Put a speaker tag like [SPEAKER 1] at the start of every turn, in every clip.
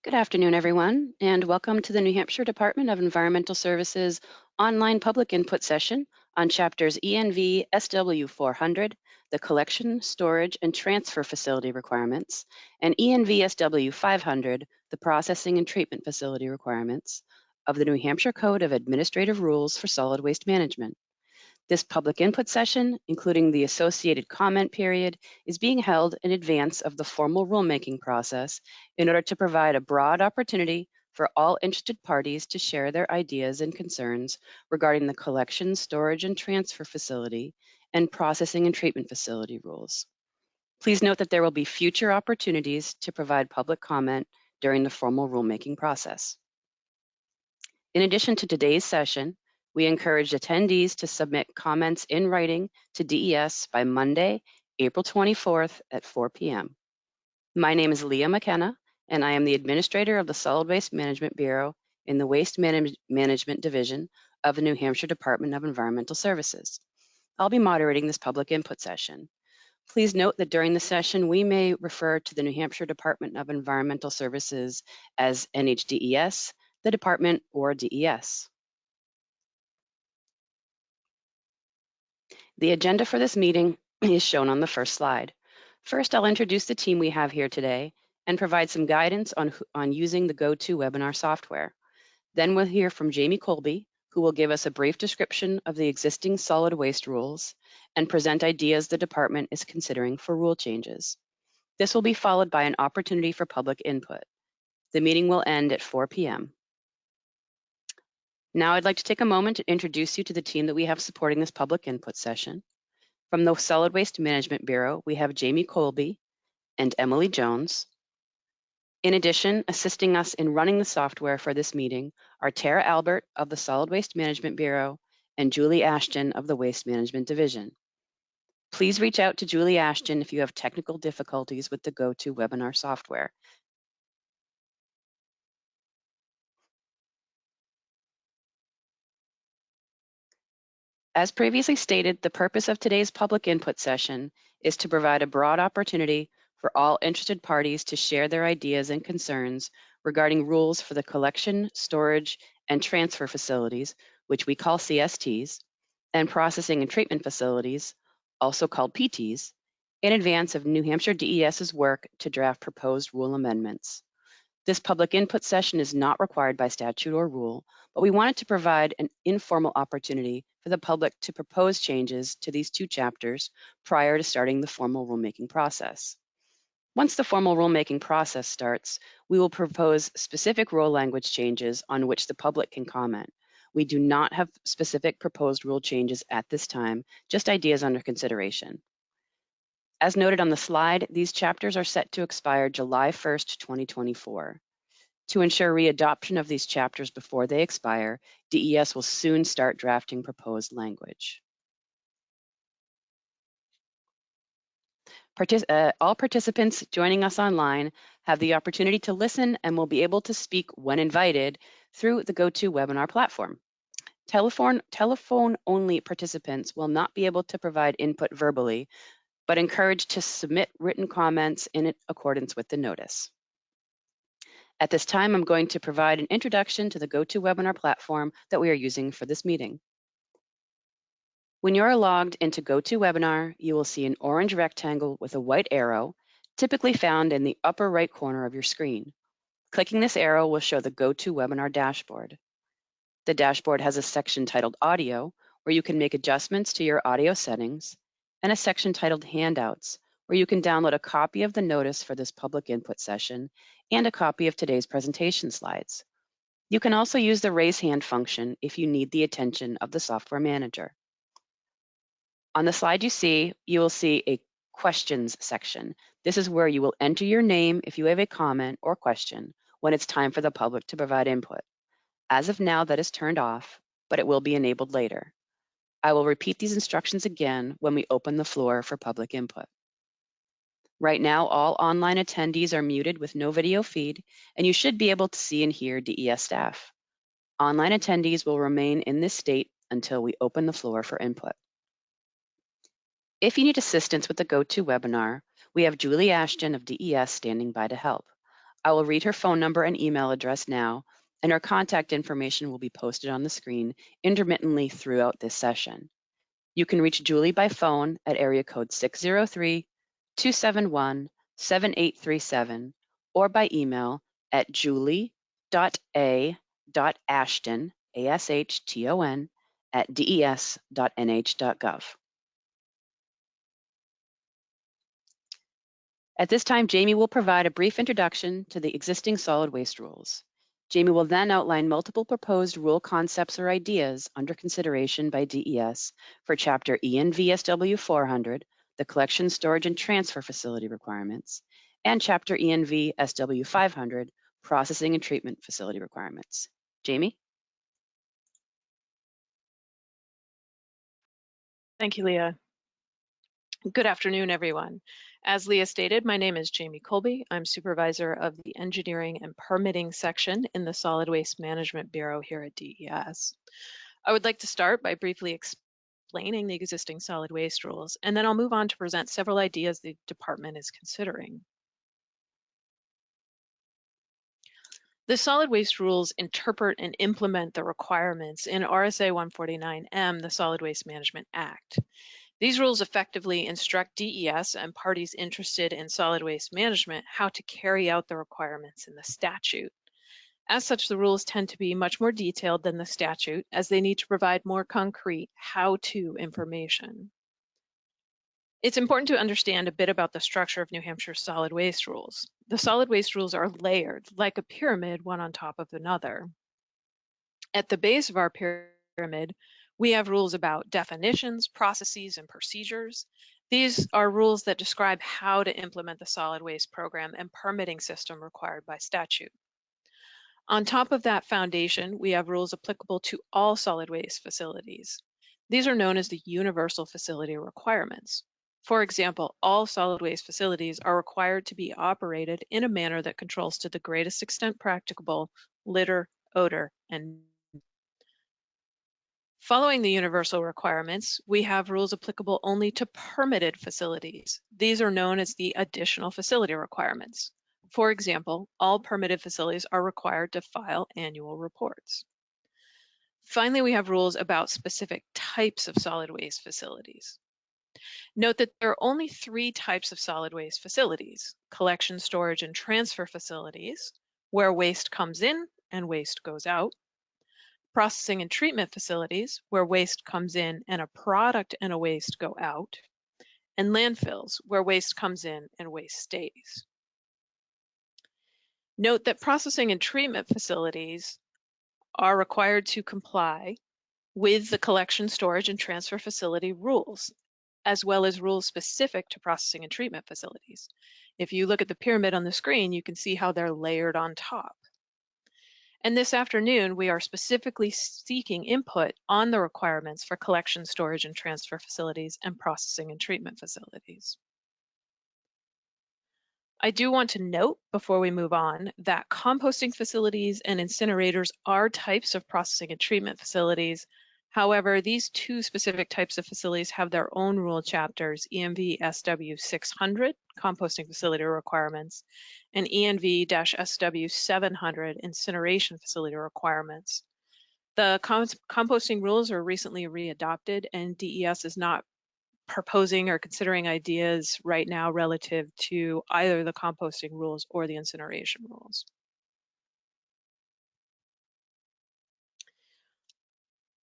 [SPEAKER 1] Good afternoon, everyone, and welcome to the New Hampshire Department of Environmental Services online public input session on chapters Env-Sw 400, the collection, storage, and transfer facility requirements, and Env-Sw 500, the processing and treatment facility requirements of the New Hampshire Code of Administrative Rules for Solid Waste Management. This public input session, including the associated comment period, is being held in advance of the formal rulemaking process in order to provide a broad opportunity for all interested parties to share their ideas and concerns regarding the collection, storage, and transfer facility and processing and treatment facility rules. Please note that there will be future opportunities to provide public comment during the formal rulemaking process. In addition to today's session, we encourage attendees to submit comments in writing to DES by Monday, April 24th at 4 p.m. My name is Leah McKenna, and I am the Administrator of the Solid Waste Management Bureau in the Waste Management Division of the New Hampshire Department of Environmental Services. I'll be moderating this public input session. Please note that during the session, we may refer to the New Hampshire Department of Environmental Services as NHDES, the department, or DES. The agenda for this meeting is shown on the first slide. First, I'll introduce the team we have here today and provide some guidance on using the GoToWebinar software. Then we'll hear from Jamie Colby, who will give us a brief description of the existing solid waste rules and present ideas the department is considering for rule changes. This will be followed by an opportunity for public input. The meeting will end at 4 p.m. Now I'd like to take a moment to introduce you to the team that we have supporting this public input session. From the Solid Waste Management Bureau, we have Jamie Colby and Emily Jones. In addition, assisting us in running the software for this meeting are Tara Albert of the Solid Waste Management Bureau and Julie Ashton of the Waste Management Division. Please reach out to Julie Ashton if you have technical difficulties with the GoToWebinar software. As previously stated, the purpose of today's public input session is to provide a broad opportunity for all interested parties to share their ideas and concerns regarding rules for the collection, storage, and transfer facilities, which we call CSTs, and processing and treatment facilities, also called PTs, in advance of New Hampshire DES's work to draft proposed rule amendments. This public input session is not required by statute or rule, but we wanted to provide an informal opportunity for the public to propose changes to these two chapters prior to starting the formal rulemaking process. Once the formal rulemaking process starts, we will propose specific rule language changes on which the public can comment. We do not have specific proposed rule changes at this time, just ideas under consideration. As noted on the slide, these chapters are set to expire July 1st, 2024. To ensure readoption of these chapters before they expire, DES will soon start drafting proposed language. All participants joining us online have the opportunity to listen and will be able to speak when invited through the GoToWebinar platform. Telephone-only participants will not be able to provide input verbally, but encouraged to submit written comments in accordance with the notice. At this time, I'm going to provide an introduction to the GoToWebinar platform that we are using for this meeting. When you're logged into GoToWebinar, you will see an orange rectangle with a white arrow, typically found in the upper right corner of your screen. Clicking this arrow will show the GoToWebinar dashboard. The dashboard has a section titled Audio, where you can make adjustments to your audio settings, and a section titled Handouts, where you can download a copy of the notice for this public input session and a copy of today's presentation slides. You can also use the raise hand function if you need the attention of the software manager. On the slide you will see a questions section. This is where you will enter your name if you have a comment or question when it's time for the public to provide input. As of now, that is turned off, but it will be enabled later. I will repeat these instructions again when we open the floor for public input. Right now, all online attendees are muted with no video feed, and you should be able to see and hear DES staff. Online attendees will remain in this state until we open the floor for input. If you need assistance with the GoToWebinar, we have Julie Ashton of DES standing by to help. I will read her phone number and email address now, and her contact information will be posted on the screen intermittently throughout this session. You can reach Julie by phone at area code 603-271-7837 or by email at julie.a.ashton, A-S-H-T-O-N, at des.nh.gov. At this time, Jamie will provide a brief introduction to the existing solid waste rules. Jamie will then outline multiple proposed rule concepts or ideas under consideration by DES for Chapter Env-Sw 400, the collection, storage, and transfer facility requirements, and Chapter Env-Sw 500, processing and treatment facility requirements. Jamie?
[SPEAKER 2] Thank you, Leah. Good afternoon, everyone. As Leah stated, my name is Jamie Colby. I'm supervisor of the engineering and permitting section in the Solid Waste Management Bureau here at DES. I would like to start by briefly explaining the existing solid waste rules, and then I'll move on to present several ideas the department is considering. The solid waste rules interpret and implement the requirements in RSA 149M, the Solid Waste Management Act. These rules effectively instruct DES and parties interested in solid waste management how to carry out the requirements in the statute. As such, the rules tend to be much more detailed than the statute, as they need to provide more concrete how-to information. It's important to understand a bit about the structure of New Hampshire's solid waste rules. The solid waste rules are layered, like a pyramid, one on top of another. At the base of our pyramid, we have rules about definitions, processes, and procedures. These are rules that describe how to implement the solid waste program and permitting system required by statute. On top of that foundation, we have rules applicable to all solid waste facilities. These are known as the universal facility requirements. For example, all solid waste facilities are required to be operated in a manner that controls to the greatest extent practicable litter, odor, and following the universal requirements, we have rules applicable only to permitted facilities. These are known as the additional facility requirements. For example, all permitted facilities are required to file annual reports. Finally, we have rules about specific types of solid waste facilities. Note that there are only 3 types of solid waste facilities: collection, storage, and transfer facilities, where waste comes in and waste goes out; processing and treatment facilities, where waste comes in and a product and a waste go out; and landfills, where waste comes in and waste stays. Note that processing and treatment facilities are required to comply with the collection, storage, and transfer facility rules, as well as rules specific to processing and treatment facilities. If you look at the pyramid on the screen, you can see how they're layered on top. And this afternoon, we are specifically seeking input on the requirements for collection, storage, and transfer facilities and processing and treatment facilities. I do want to note before we move on that composting facilities and incinerators are types of processing and treatment facilities. However, these 2 specific types of facilities have their own rule chapters: Env-Sw 600, composting facility requirements, and Env-Sw 700, incineration facility requirements. The composting rules were recently readopted, and DES is not proposing or considering ideas right now relative to either the composting rules or the incineration rules.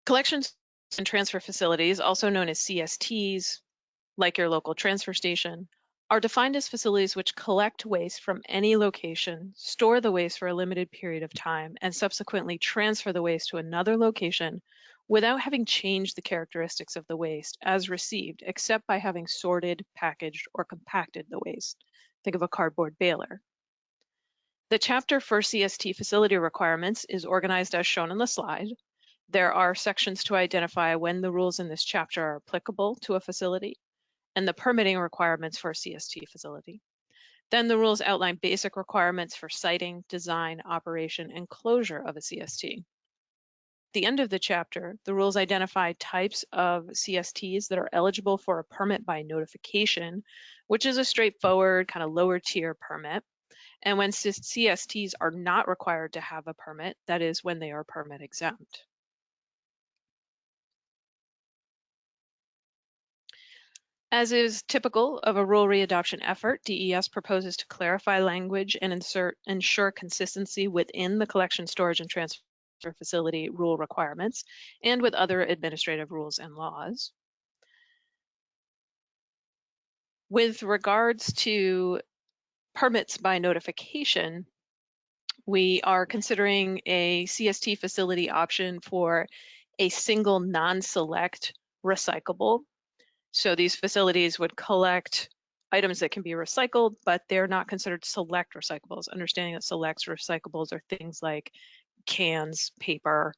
[SPEAKER 2] Collections and transfer facilities, also known as CSTs, like your local transfer station, are defined as facilities which collect waste from any location, store the waste for a limited period of time, and subsequently transfer the waste to another location without having changed the characteristics of the waste as received, except by having sorted, packaged, or compacted the waste. Think of a cardboard baler. The chapter for CST facility requirements is organized as shown on the slide. There are sections to identify when the rules in this chapter are applicable to a facility and the permitting requirements for a CST facility. Then the rules outline basic requirements for siting, design, operation, and closure of a CST. At the end of the chapter, the rules identify types of CSTs that are eligible for a permit by notification, which is a straightforward kind of lower tier permit. and when CSTs are not required to have a permit, that is when they are permit exempt. As is typical of a rule readoption effort, DES proposes to clarify language and ensure consistency within the collection, storage, and transfer facility rule requirements and with other administrative rules and laws. With regards to permits by notification, we are considering a CST facility option for a single non-select recyclable. So these facilities would collect items that can be recycled, but they're not considered select recyclables, understanding that select recyclables are things like cans, paper,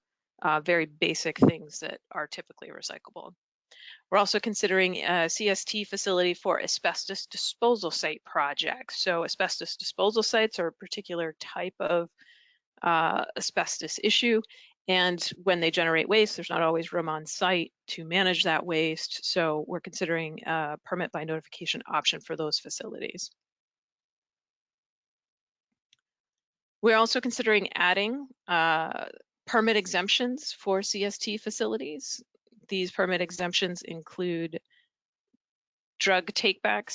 [SPEAKER 2] very basic things that are typically recyclable. We're also considering a CST facility for asbestos disposal site projects. So asbestos disposal sites are a particular type of asbestos issue. And when they generate waste, there's not always room on site to manage that waste. So we're considering a permit by notification option for those facilities. We're also considering adding permit exemptions for CST facilities. These permit exemptions include drug take-back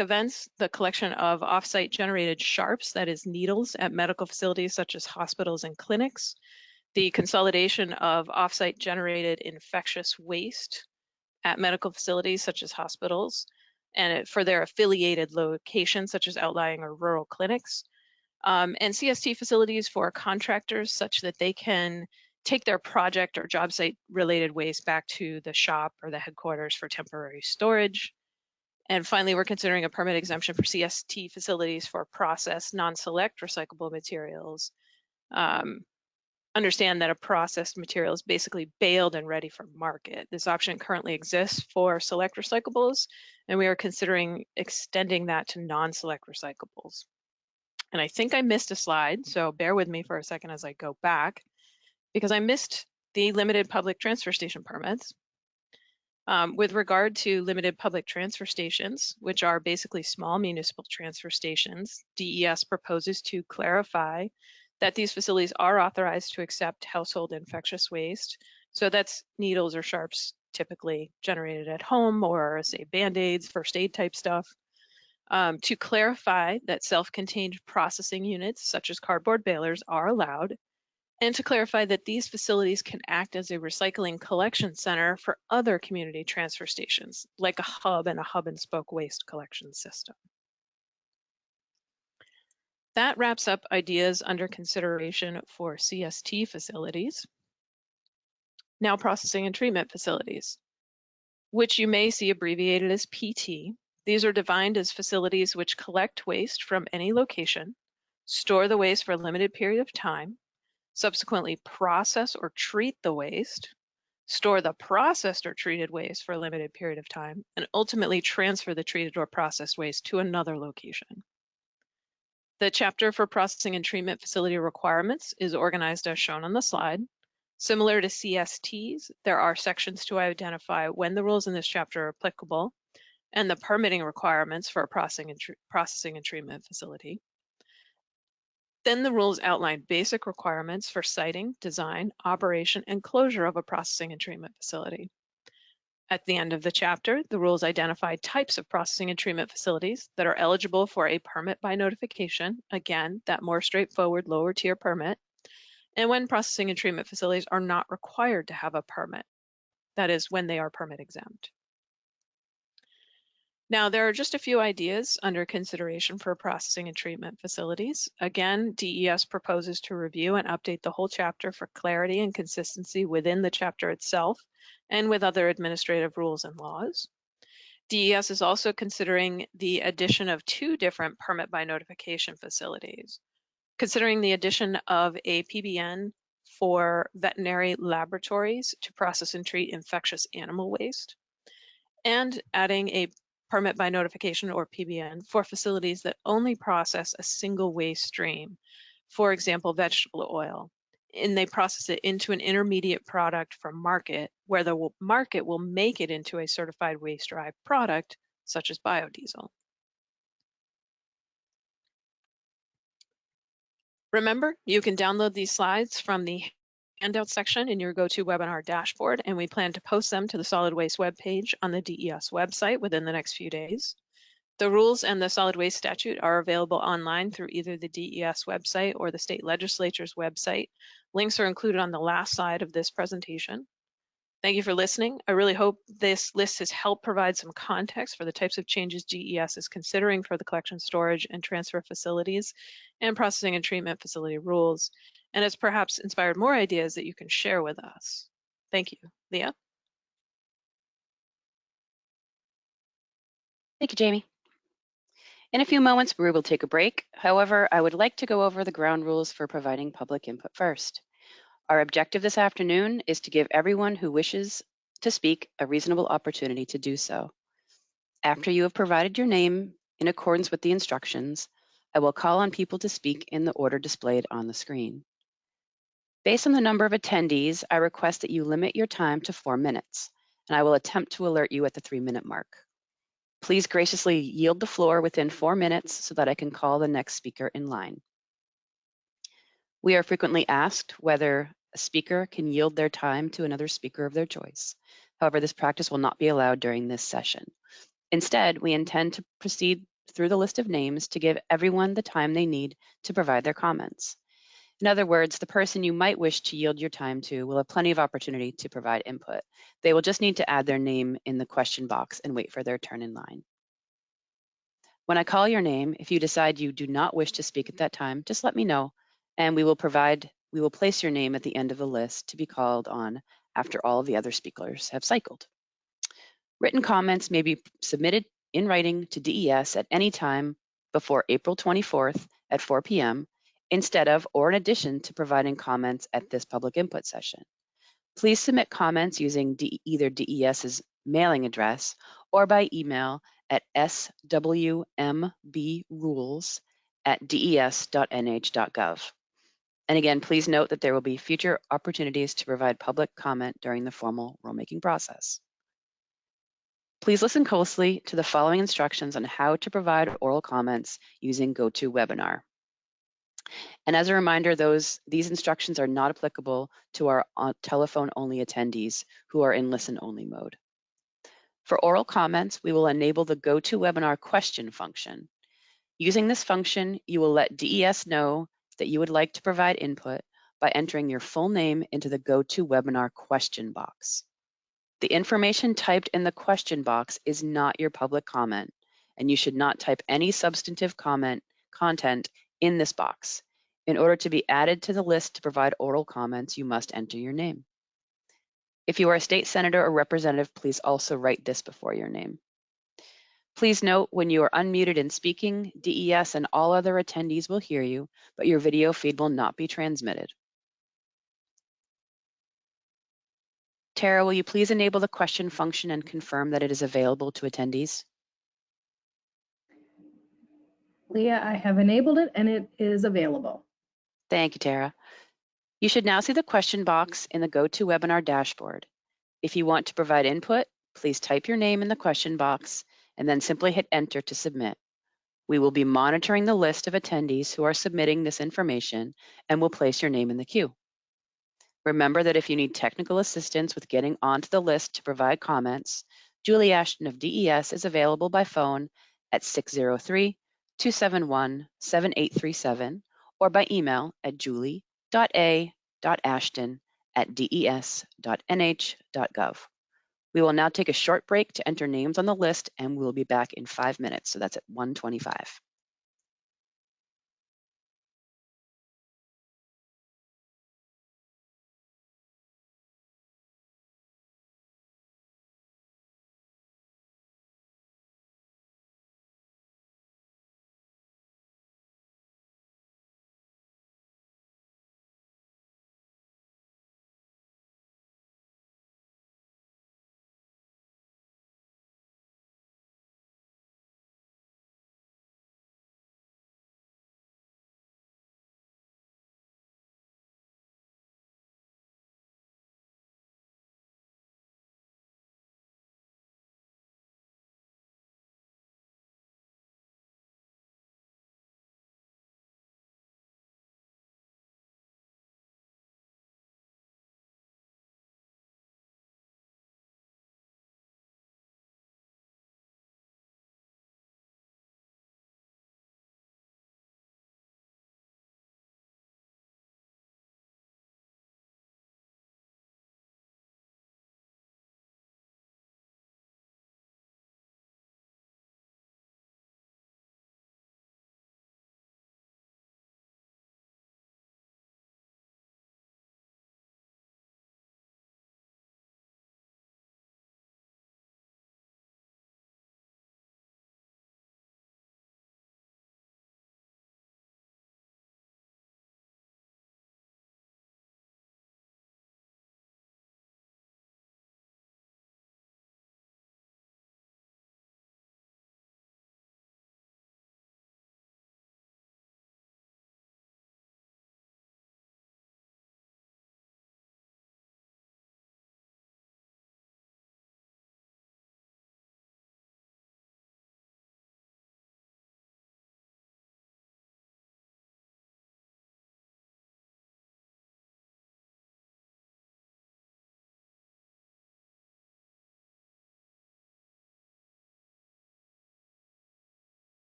[SPEAKER 2] events, the collection of off-site generated sharps, that is needles, at medical facilities such as hospitals and clinics, the consolidation of off-site generated infectious waste at medical facilities such as hospitals, and for their affiliated locations such as outlying or rural clinics, and CST facilities for contractors such that they can take their project or job site related waste back to the shop or the headquarters for temporary storage. And finally, we're considering a permit exemption for CST facilities for processed non-select recyclable materials. Understand that a processed material is basically baled and ready for market. This option currently exists for select recyclables, and we are considering extending that to non-select recyclables. And I think I missed a slide, so bear with me for a second as I go back, because I missed the limited public transfer station permits. With regard to limited public transfer stations, which are basically small municipal transfer stations, DES proposes to clarify that these facilities are authorized to accept household infectious waste. So that's needles or sharps typically generated at home, or say Band-Aids, first aid type stuff. To clarify that self-contained processing units such as cardboard balers are allowed, and to clarify that these facilities can act as a recycling collection center for other community transfer stations, like a hub and spoke waste collection system. That wraps up ideas under consideration for CST facilities. Now processing and treatment facilities, which you may see abbreviated as PT. These are defined as facilities which collect waste from any location, store the waste for a limited period of time, subsequently process or treat the waste, store the processed or treated waste for a limited period of time, and ultimately transfer the treated or processed waste to another location. The chapter for processing and treatment facility requirements is organized as shown on the slide. Similar to CSTs, there are sections to identify when the rules in this chapter are applicable and the permitting requirements for a processing and treatment facility. Then the rules outline basic requirements for siting, design, operation, and closure of a processing and treatment facility. At the end of the chapter, the rules identify types of processing and treatment facilities that are eligible for a permit by notification, again, that more straightforward lower tier permit, and when processing and treatment facilities are not required to have a permit, that is, when they are permit exempt. Now, there are just a few ideas under consideration for processing and treatment facilities. Again, DES proposes to review and update the whole chapter for clarity and consistency within the chapter itself and with other administrative rules and laws. DES is also considering the addition of 2 different permit by notification facilities, considering the addition of a PBN for veterinary laboratories to process and treat infectious animal waste, and adding a permit by notification, or PBN, for facilities that only process a single waste stream, for example, vegetable oil, and they process it into an intermediate product for market, where the market will make it into a certified waste derived product, such as biodiesel. Remember, you can download these slides from the handout section in your GoToWebinar dashboard, and we plan to post them to the solid waste webpage on the DES website within the next few days. The rules and the solid waste statute are available online through either the DES website or the state legislature's website. Links are included on the last slide of this presentation. Thank you for listening. I really hope this list has helped provide some context for the types of changes DES is considering for the collection, storage, and transfer facilities and processing and treatment facility rules, and it's perhaps inspired more ideas that you can share with us. Thank you. Leah?
[SPEAKER 1] Thank you, Jamie. In a few moments, we will take a break. However, I would like to go over the ground rules for providing public input first. Our objective this afternoon is to give everyone who wishes to speak a reasonable opportunity to do so. After you have provided your name in accordance with the instructions, I will call on people to speak in the order displayed on the screen. Based on the number of attendees, I request that you limit your time to 4 minutes, and I will attempt to alert you at the 3-minute mark. Please graciously yield the floor within 4 minutes so that I can call the next speaker in line. We are frequently asked whether a speaker can yield their time to another speaker of their choice. However, this practice will not be allowed during this session. Instead, we intend to proceed through the list of names to give everyone the time they need to provide their comments. In other words, the person you might wish to yield your time to will have plenty of opportunity to provide input. They will just need to add their name in the question box and wait for their turn in line. When I call your name, if you decide you do not wish to speak at that time, just let me know, and we will place your name at the end of the list to be called on after all of the other speakers have cycled. Written comments may be submitted in writing to DES at any time before April 24th at 4 p.m. instead of or in addition to providing comments at this public input session. Please submit comments using either DES's mailing address or by email at swmbrules@des.nh.gov. And again, please note that there will be future opportunities to provide public comment during the formal rulemaking process. Please listen closely to the following instructions on how to provide oral comments using GoToWebinar. And as a reminder, these instructions are not applicable to our telephone-only attendees who are in listen-only mode. For oral comments, we will enable the GoToWebinar question function. Using this function, you will let DES know that you would like to provide input by entering your full name into the GoToWebinar question box. The information typed in the question box is not your public comment, and you should not type any substantive content in this box. In order to be added to the list to provide oral comments, you must enter your name. If you are a state senator or representative, please also write this before your name. Please note when you are unmuted and speaking, DES and all other attendees will hear you, but your video feed will not be transmitted. Tara, will you please enable the question function and confirm that it is available to attendees?
[SPEAKER 3] Leah, I have enabled it and it is available.
[SPEAKER 1] Thank you, Tara. You should now see the question box in the GoToWebinar dashboard. If you want to provide input, please type your name in the question box and then simply hit enter to submit. We will be monitoring the list of attendees who are submitting this information and will place your name in the queue. Remember that if you need technical assistance with getting onto the list to provide comments, Julie Ashton of DES is available by phone at 603-271-7837 or by email at julie.a.ashton@des.nh.gov. We will now take a short break to enter names on the list, and we'll be back in 5 minutes. So that's at 1:25.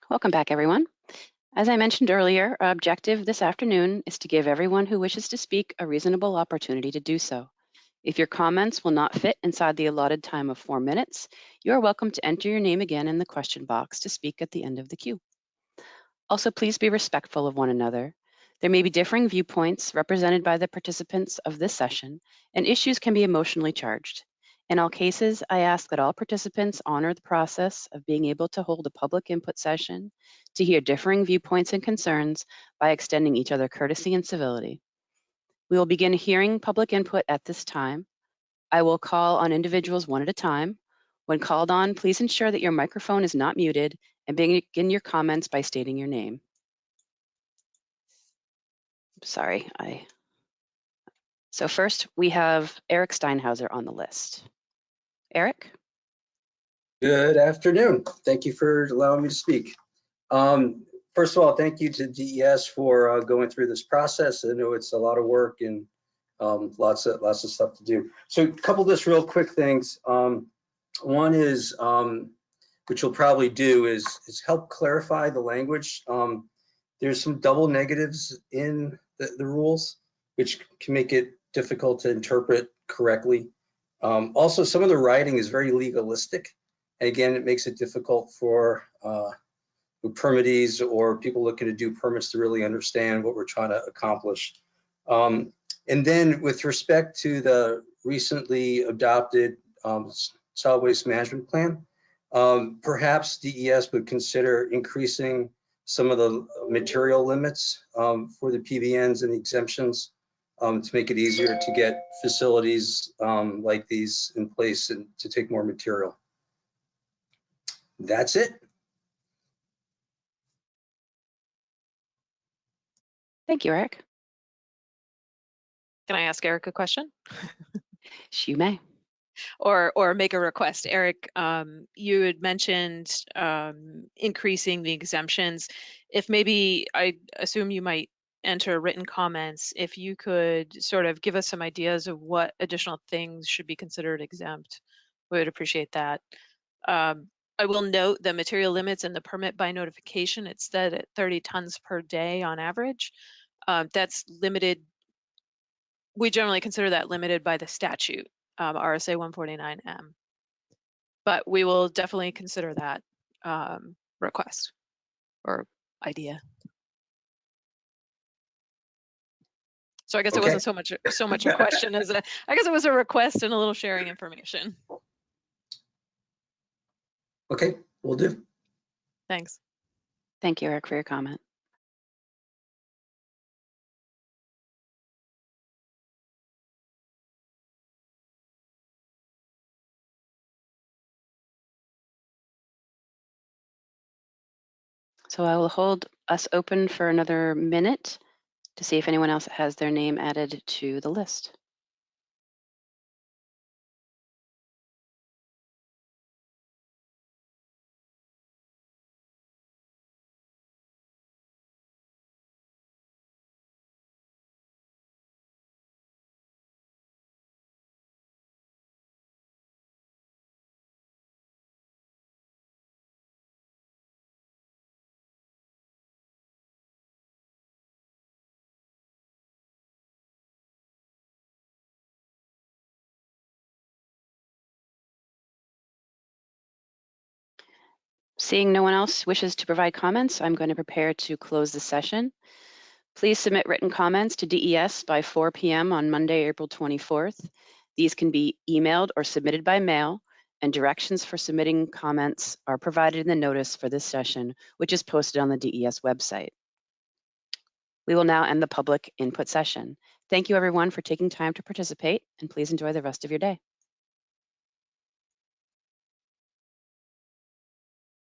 [SPEAKER 1] Welcome back, everyone. As I mentioned earlier, our objective this afternoon is to give everyone who wishes to speak a reasonable opportunity to do so. If your comments will not fit inside the allotted time of 4 minutes, you are welcome to enter your name again in the question box to speak at the end of the queue. Also, please be respectful of one another. There may be differing viewpoints represented by the participants of this session, and issues can be emotionally charged. In all cases, I ask that all participants honor the process of being able to hold a public input session to hear differing viewpoints and concerns by extending each other courtesy and civility. We will begin hearing public input at this time. I will call on individuals one at a time. When called on, please ensure that your microphone is not muted and begin your comments by stating your name. Sorry. So first, we have Eric Steinhauser on the list. Eric?
[SPEAKER 4] Good afternoon. Thank you for allowing me to speak. First of all, thank you to DES for going through this process. I know it's a lot of work and lots of stuff to do. So a couple of just real quick things. One is, which we'll probably do, is help clarify the language. There's some double negatives in the rules, which can make it difficult to interpret correctly. Also, some of the writing is very legalistic. And again, it makes it difficult for permittees or people looking to do permits to really understand what we're trying to accomplish. And then with respect to the recently adopted solid waste management plan, perhaps DES would consider increasing some of the material limits for the PBNs and the exemptions to make it easier to get facilities like these in place and to take more material. That's it.
[SPEAKER 1] Thank you, Eric.
[SPEAKER 2] Can I ask Eric a question?
[SPEAKER 1] You may.
[SPEAKER 2] Or make a request. Eric, you had mentioned increasing the exemptions. If maybe, I assume you might enter written comments, if you could sort of give us some ideas of what additional things should be considered exempt, we would appreciate that. I will note the material limits and the permit by notification, it's set at 30 tons per day on average. That's limited. We generally consider that limited by the statute, RSA 149M. But we will definitely consider that request or idea. So I guess it wasn't so much a question as I guess it was a request and a little sharing information.
[SPEAKER 4] Okay, will do.
[SPEAKER 2] Thanks.
[SPEAKER 1] Thank you, Eric, for your comment. So I will hold us open for another minute to see if anyone else has their name added to the list. Seeing no one else wishes to provide comments, I'm going to prepare to close the session. Please submit written comments to DES by 4 p.m. on Monday, April 24th. These can be emailed or submitted by mail, and directions for submitting comments are provided in the notice for this session, which is posted on the DES website. We will now end the public input session. Thank you, everyone, for taking time to participate, and please enjoy the rest of your day.